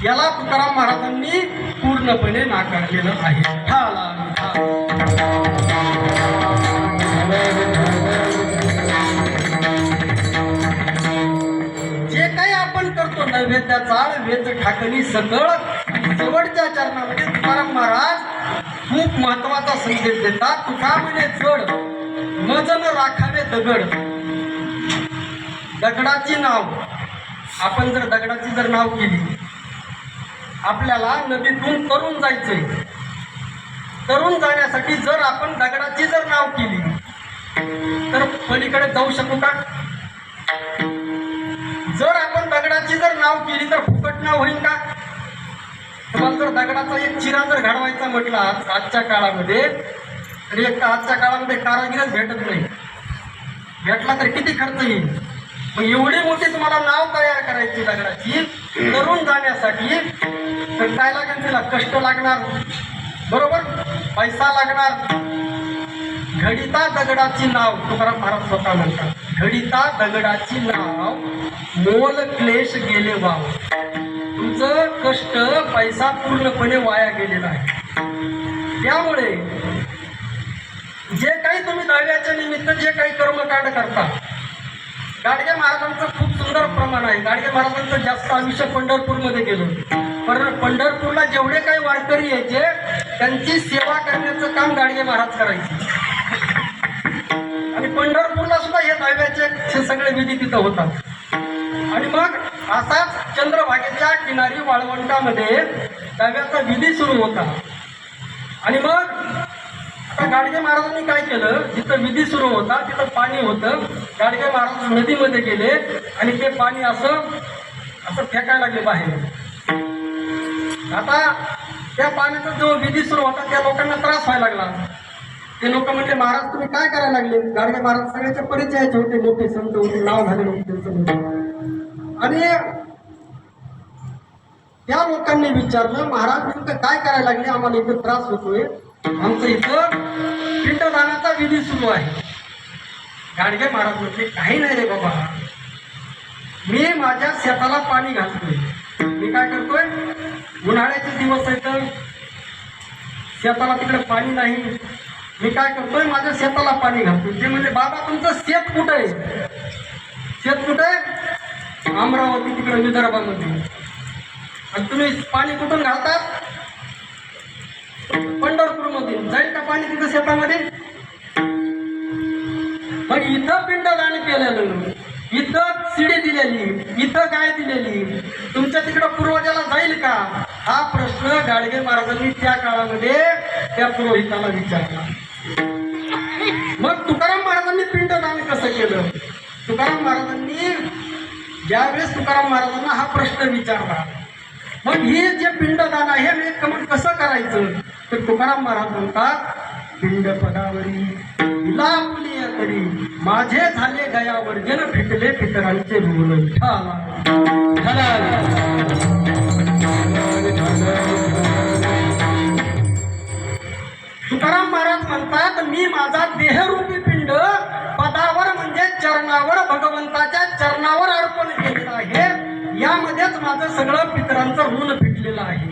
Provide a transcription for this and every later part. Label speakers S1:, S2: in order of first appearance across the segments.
S1: याला तुकाराम महाराजांनी पूर्णपणे नाकारलेलं आहे. जे काही आपण करतो नैवेद्याचा वेद ठाकणी सकळ शेवटच्या चरणामध्ये तुकाराम महाराज खूप महत्वाचा संदेश देतात. तुका म्हणे जड मजन राखावे दगड. दगडाची नाव आपण जर दगडाची जर नाव केली, आपल्याला नदीतून तरून जायचंय. तरून जाण्यासाठी जर आपण दगडाची जर नाव केली तर पलीकडे जाऊ शकू का? जर आपण दगडाची जर नाव केली तर फुकट नाव होईल का? तुम्हाला जर दगडाचा एक चिरा जर घडवायचा म्हटला आजच्या काळामध्ये, तर एक आजच्या काळामध्ये कारागीरच भेटत नाही. भेटला तर किती खर्च येईल? मग एवढी मोठी तुम्हाला नाव तयार करायची दगडाची तरून जाण्यासाठी, तर काय लागेल? तिला कष्ट लागणार, बरोबर, पैसा लागणार. घडिता दगडाची नाव तुकाराम महाराज स्वतः म्हणतात. घडिता दगडाची नाव मोल क्लेश गेले वाव. तुमचं कष्ट पैसा पूर्णपणे वाया गेलेला आहे. त्यामुळे जे काही तुम्ही दहाव्याच्या निमित्त जे काही कर्मकांड करता, गाडगे महाराजांचं खूप सुंदर प्रमाण आहे. गाडगे महाराजांचं जास्त आयुष्य पंढरपूरमध्ये गेलं. पंढरपूरला जेवढे काही वारकरी यायचे त्यांची सेवा करण्याचं काम गाडगे महाराज करायचे. आणि पंढरपूरला सुद्धा हे दहाव्याचे सगळे विधी तिथं होतात. आणि मग असाच चंद्रभागेच्या किनारी वाळवंटामध्ये दहाव्याचा विधी सुरू होता. आणि मग आता गाडगे महाराजांनी काय केलं, जिथं विधी सुरू होता तिथं पाणी होतं. गाडगे महाराज नदीमध्ये गेले आणि ते पाणी असं असं फेकायला लागले बाहेर. आता त्या पाण्याचा जो विधी सुरू होता त्या लोकांना त्रास व्हायला लागला. ते लोक म्हणले, महाराज तुम्ही काय करायला लागले? गाडगे महाराज सगळ्याच्या परिचयाचे होते, मोठे संत होते, नाव झालेलं होते त्यांचं. आणि त्या लोकांनी विचारलं, महाराज नेमकं काय करायला लागले? आम्हाला इथं त्रास होतोय, आमचं इथं पिंडदानाचा विधी सुरू आहे. गाडगे महाराज म्हटले, काही नाही रे बाबा, मी माझ्या शेताला पाणी घालतोय. मी काय करतोय? उन्हाळ्याचे दिवस आहेत, शेताला तिकडे पाणी नाही. मी काय करतोय? माझ्या शेताला पाणी घालतोय. ते म्हणजे, बाबा तुमचं शेत कुठं आहे? शेत कुठं आहे? अमरावती तिकडे विदर्भामध्ये. आणि तुम्ही पाणी कुठून घालतात? पंढरपूरमध्ये. जाईल का पाणी तिथं शेतामध्ये? मग इथं पिंडदान केलेलं, इथं शिडी दिलेली, इथं गाय दिलेली, तुमच्या तिकडं पूर्वजाला जाईल का? हा प्रश्न गाडगे महाराजांनी त्या काळामध्ये त्या पुरोहिताला विचारला. मग तुकाराम महाराजांनी पिंडदान कसं केलं? तुकाराम महाराजांनी ज्यावेळेस तुकाराम महाराजांना हा प्रश्न विचारला, मग हे जे पिंडदान आहे हे कमन कसं करायचं? तर तुकाराम महाराज म्हणतात, पिंड पदावरी तिला आपली तरी माझे झाले गयावर जन फिटले पितरांचे बोल. तुकाराम महाराज म्हणतात, मी माझा देहरूपी पिंड पदावर म्हणजे चरणावर, भगवंताच्या चरणावर अर्पण केलेलं आहे. यामध्येच माझं सगळं पितरांचं ऋण फिटलेलं आहे.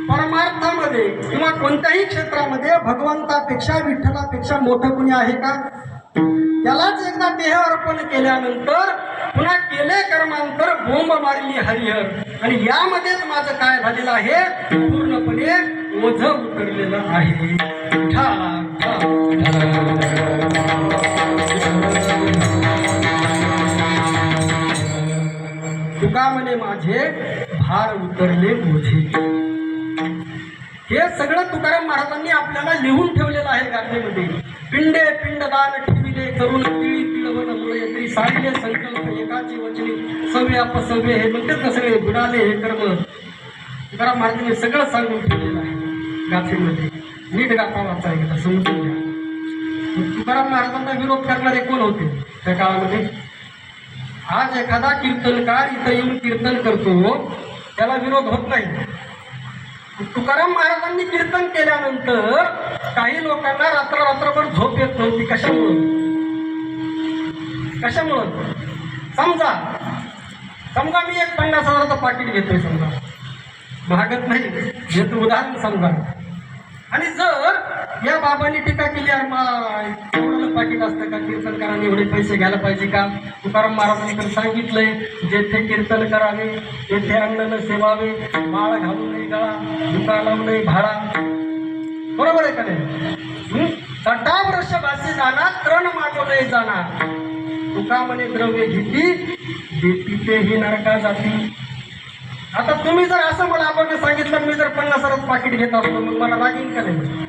S1: परमार्थामध्ये किंवा कोणत्याही क्षेत्रामध्ये भगवंतापेक्षा विठ्ठलापेक्षा मोठं कुणी आहे का? त्यालाच एकदा देह अर्पण केल्यानंतर पुन्हा केले कर्मांतर बोंब मारली हरिहर. आणि यामध्येच माझं काय झालेलं आहे? पूर्णपणे ओझ उतरलेलं आहे. तुका म्हणे माझे भार उतरले ओझे. हे सगळं तुकाराम महाराजांनी आपल्याला लिहून ठेवलेलं आहे गाथेमध्ये. पिंडे पिंडदान ठेविले करून पिळी पिळवण मुळे सारिले संकल्प एकाची वचनी सव्य अपसव्य. हे म्हणतात ना सगळे बुडाले हे कर्म. तुकाराम महाराजांनी सगळं सांगून ठेवलेलं आहे गाथेमध्ये. नीट गाथा वाचा एकदा समजून घ्या. तुकाराम महाराजांना विरोध करणारे कोण होते त्या काळामध्ये? आज एखादा कीर्तनकार इथं येऊन कीर्तन करतो, त्याला विरोध होत नाही. तुकाराम महाराजांनी कीर्तन केल्यानंतर काही लोकांना रात्रभर झोप येत नव्हती. कशामुळं? समजा समजा मी एक 50,000चं पाकिट घेतोय, समजा महागत नाही, घेतो उदाहरण समजा. आणि जर या बाबांनी टीका केली, एवढं पाकिट असतं का, कीर्तनकारांनी एवढे पैसे घ्यायला पाहिजे का, तुकाराम महाराजांनी तर सांगितलंय, जेथे कीर्तन करावे तेथे अन्न न सेवावे, माळ घालू नये गळा, दुका लावू नये भाडा. बरोबर आहे का नाही? तटावृष भासी जाणार, तृण मागो नये जाणार, तुका म्हणे द्रव्य घेती देती तेही नरका जाती. आता तुम्ही जर असं मला आपण सांगितलं, मी जर 50,000 पाकिट घेत असतो, मग मला रागीन का नाही?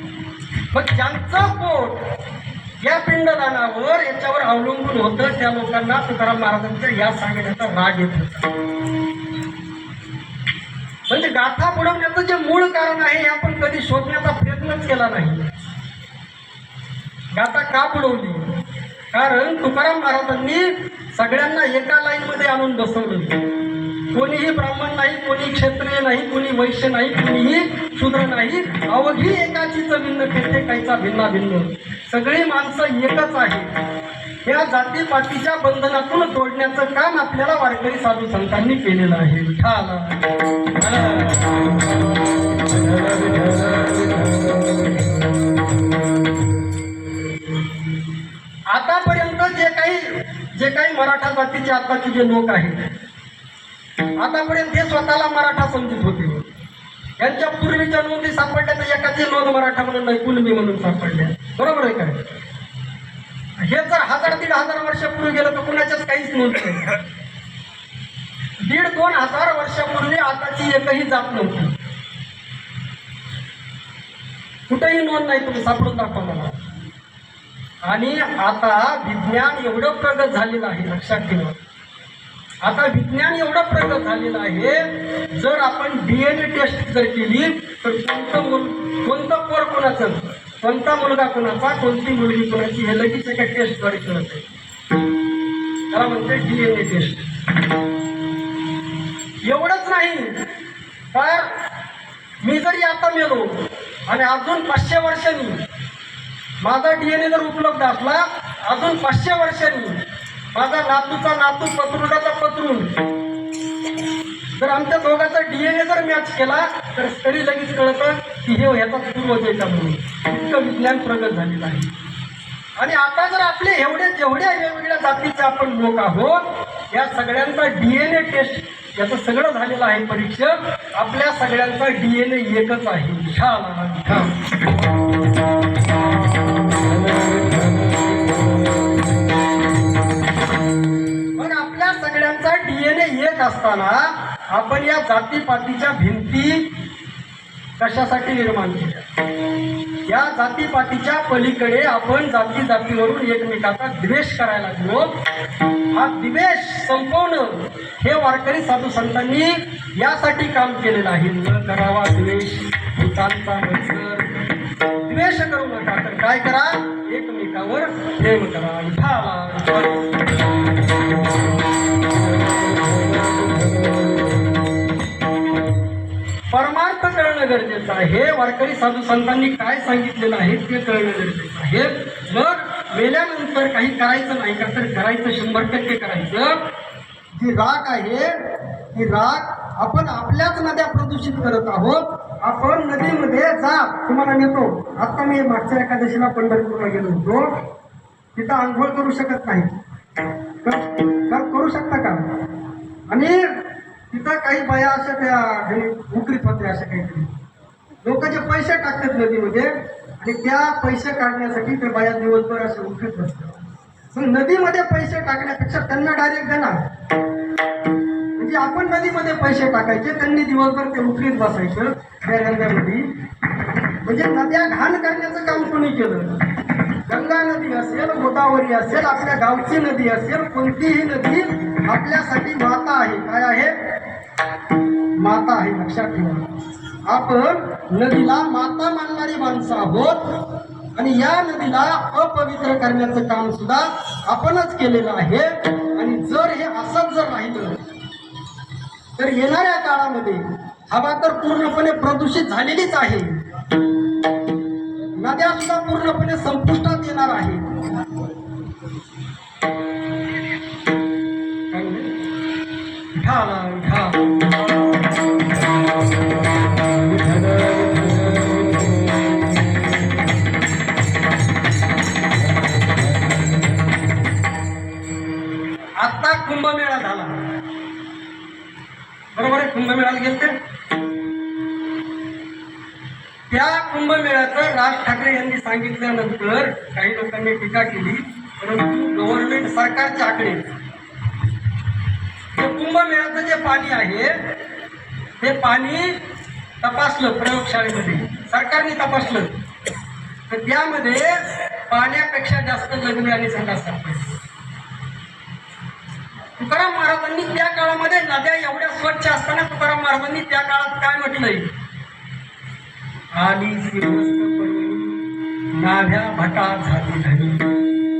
S1: मग ज्यांचं पोट या पिंडदानावर याच्यावर अवलंबून होतं, त्या लोकांना तुकाराम महाराजांच्या या सांगण्याचा राग येत होता. म्हणजे गाथा बुडवण्याचं जे मूळ कारण आहे हे आपण कधी शोधण्याचा प्रयत्नच केला नाही. गाथा का बुडवली? कारण तुकाराम महाराजांनी सगळ्यांना एका लाईनमध्ये आणून बसवलं. कोणीही ब्राह्मण नाही, कोणी क्षत्रिय नाही, कोणी वैश्य नाही, कोणीही शूद्र नाही, अवघी एकाचीच भिन्न पेटे काहीचा भिन्ना भिन्न, सगळी माणसं एकच आहे. या जातीपातीच्या बंधनातून तोडण्याचं काम आपल्याला वारकरी साधू संतांनी केलेलं आहे. आतापर्यंत जे काही मराठा जातीचे आताचे जे लोक आहेत, आतापर्यंत हे स्वतःला मराठा समजत होते. यांच्या पूर्वीच्या नोंदी सापडल्या तर एकाची नोंद मराठा म्हणून नाही, कुणबी म्हणून सापडल्या. बरोबर आहे काय? हे जर 1000-1500 वर्षापूर्वी गेलं तर कुणाच्याच काहीच नोंद नाही. 1,500-2,000 वर्षापूर्वी आताची एकही जात नव्हती, कुठेही नोंद नाही. तुम्ही सापडून दाखवा मला. आणि आता विज्ञान एवढं प्रगत झालेलं आहे, लक्षात ठेवा. आता विज्ञान एवढं प्रगत झालेलं आहे, जर आपण DNA टेस्ट जर केली तर कोणतं पोर कोणाचं, कोणता मुलगा कोणाचा, कोणती मुलगी कोणाची, हे लगेच एका टेस्टद्वारे कळत आहे. त्याला म्हणते DNA टेस्ट. एवढंच नाही तर मी जरी आता मेलो आणि अजून 500 वर्षांनी माझा DNA जर उपलब्ध असला, अजून 500 वर्षांनी माझा नातूचा नातू, पत्रुडाचा पत्रून, जर आमच्या दोघांचा DNA जर मॅच केला तर तरी लगेच कळतं की हे ह्याचा पूर्वज आहे का म्हणून. इतकं विज्ञान प्रगत झालेलं आहे. आणि आता जर आपले जेवढ्या वेगवेगळ्या जातीचे आपण लोक आहोत, या सगळ्यांचा DNA टेस्ट याचं सगळं झालेलं आहे परीक्षण. आपल्या सगळ्यांचा DNA एकच आहे. मग आपल्या सगळ्यांचा DNA एक असताना आपण या जातीपातीच्या भिंती कशासाठी निर्माण केल्या? या जातीपातीच्या पलीकडे आपण जातीवरून एकमेकाचा द्वेष करायला लागलो. हा द्वेष संपवणं हे वारकरी साधू संतांनी यासाठी काम केलेलं आहे. न करावा द्वेष भूतांचा मत्सर, द्वेष करू नका, तर काय करा, एकमेकावर प्रेम करा. परमार्थ कळणं गरजेचं आहे. वारकरी साधू संतांनी काय सांगितलेलं आहे ते कळणं गरजेचं आहे. मग मेल्यानंतर काही करायचं नाही का, तर करायचं 100% करायचं. जी राख आहे ती राख आपण आपल्याच नद्या प्रदूषित करत आहोत. आपण नदीमध्ये जा, तुम्हाला नेतो. आता मी मागच्या एकादशीला पंढरपूरला गेलो होतो. तिथं आंघोळ करू शकत नाही, करू शकता का? आणि तिथं काही बाया अशा त्या उकरीत होत्या, अशा काहीतरी लोक जे पैसे टाकतात नदीमध्ये, आणि त्या पैसे काढण्यासाठी त्या बाया दिवसभर असे उकरीत बसतात. मग नदीमध्ये पैसे टाकण्यापेक्षा त्यांना डायरेक्ट देणार, म्हणजे आपण नदीमध्ये पैसे टाकायचे, त्यांनी दिवसभर ते उकरीत बसायचं त्या गंगामध्ये. म्हणजे नद्या घाण करण्याचं काम कोणी केलं? गंगा नदी असेल, गोदावरी असेल, आपल्या गावची नदी असेल, कोणतीही नदी आपल्यासाठी माता आहे. काय आहे? माता आहे. लक्षात ठेवा. आपण नदीला माता मानणारी माणसं आहोत, आणि या नदीला अपवित्र करण्याचं काम सुद्धा आपणच केलेलं आहे. आणि जर हे असंच जर राहिलं तर येणाऱ्या काळामध्ये हवा तर पूर्णपणे प्रदूषित झालेलीच आहे, नद्या सुद्धा पूर्णपणे संपुष्टात येणार आहे. हा काय कुंभमेळ्याला गेलते? त्या कुंभमेळ्याचं राज ठाकरे यांनी सांगितल्यानंतर काही लोकांनी टीका केली, परंतु गव्हर्नमेंट सरकारचे आकडे, हे कुंभमेळ्याचं जे पाणी आहे ते पाणी तपासलं प्रयोगशाळेमध्ये, सरकारने तपासलं, तर त्यामध्ये पाण्यापेक्षा जास्त लघवी आणि संडास सापडले. तुकाराम महाराजांनी त्या काळामध्ये नद्या एवढ्या स्वच्छ असताना तुकाराम महाराजांनी त्या काळात काय म्हटलंय? आली श्रीमस्त पर्वणी नाभ्या भटा झाली धनी.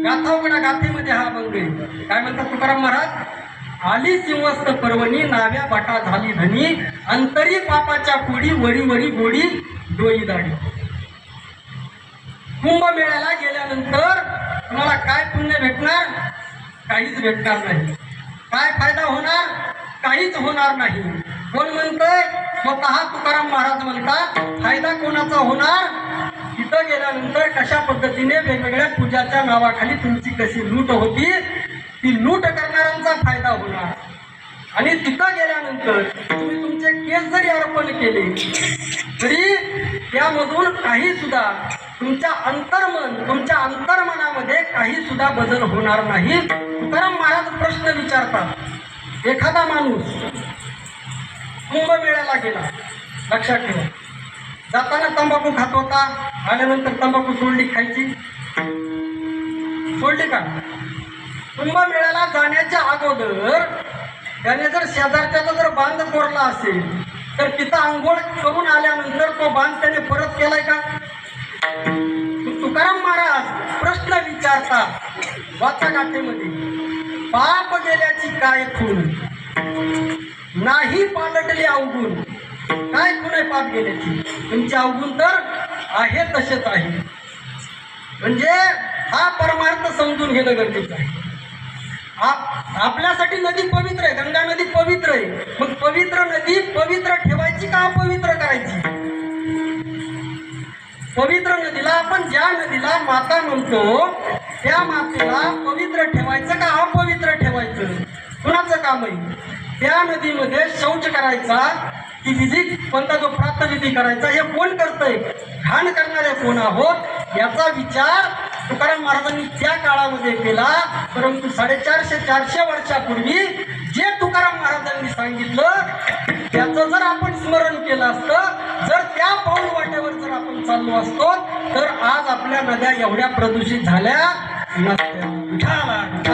S1: गाथा उघडा, गाथेमध्ये हा अभंग आहे. काय म्हणतात तुकाराम महाराज? आली सिंहस्थ पर्वणी नाव्या भटा झाली धनी, अंतरी पापाच्या पुढी वरी वरी गोडी डोई दाढी. कुंभमेळ्याला गेल्यानंतर तुम्हाला काय पुण्य भेटणार? काहीच भेटणार नाही. काय फायदा होणार? काहीच होणार नाही. कोण म्हणतंय? स्वतः तुकाराम महाराज म्हणतात. फायदा कोणाचा होणार? तिथं गेल्यानंतर कशा पद्धतीने वेगवेगळ्या पूजाच्या नावाखाली तुमची कशी लूट होती, ती लूट करणाऱ्यांचा फायदा होणार. आणि तिथं गेल्यानंतर तुम्ही तुमचे केस जरी अर्पण केले तरी त्यामधून काही सुद्धा तुमच्या अंतर्मनामध्ये काही सुद्धा बदल होणार नाही. तुकाराम महाराज प्रश्न विचारतात. एखादा माणूस कुंभमेळ्याला गेला, लक्षात ठेवा, जाताना तंबाखू खात होता, आल्यानंतर तंबाखू सोडली, खायची सोडली का? कुंभमेळ्याला जाण्याच्या अगोदर त्याने जर शेजारच्याचा जर बांध कोरला असेल तर तिथं आंघोळ करून आल्यानंतर तो बांध त्याने परत केलाय का? तुकाराम महाराज प्रश्न विचारतात वाचा गाथेमध्ये. पाप गेल्याची काय खून, नाही पालटले अवगुण. काय खूण आहे पाप गेल्याची? तुमचे अवगुण तर आहे तसेच आहे. म्हणजे हा परमार्थ समजून घेणं गरजेचं आहे. आपल्यासाठी नदी पवित्र आहे, गंगा नदी पवित्र आहे. मग पवित्र नदी पवित्र ठेवायची का अपवित्र करायची? पवित्र नदीला, आपण ज्या नदीला माता म्हणतो त्या मातेला पवित्र ठेवायचं का अपवित्र ठेवायचं? कुणाचं काम आहे? त्या नदीमध्ये शौच करायचा की विधी, कोणता जो प्रातविधी करायचा, हे कोण करतंय? घाण करणारे कोण आहोत? याचा विचार तुकाराम महाराजांनी त्या काळामध्ये केला. परंतु 450 वर्षापूर्वी जे तुकाराम महाराजांनी सांगितलं त्याचं जर आपण स्मरण केलं असतं, जर त्या पाऊल वाटेवर जर आपण चाललो असतो, तर आज आपल्या नद्या एवढ्या प्रदूषित झाल्या नसत्या.